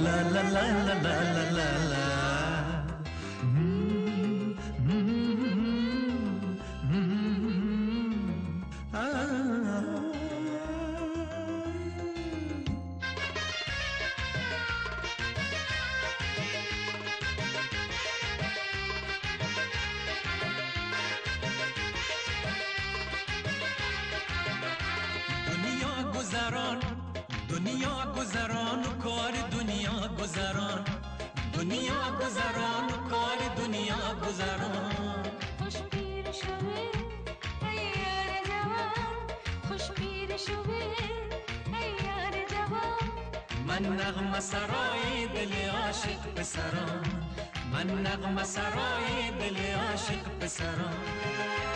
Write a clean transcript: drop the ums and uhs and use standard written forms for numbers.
لا لا لا لا لا لا لا. دنیا گذران و کار دنیا گذران، دنیا گذران و کار دنیا گذران. خوش پیر شوه ای یار جوان، خوش پیر شوه ای یار جوان. من نغمه سرای دل عاشق پسران، من نغمه سرای دل عاشق پسران.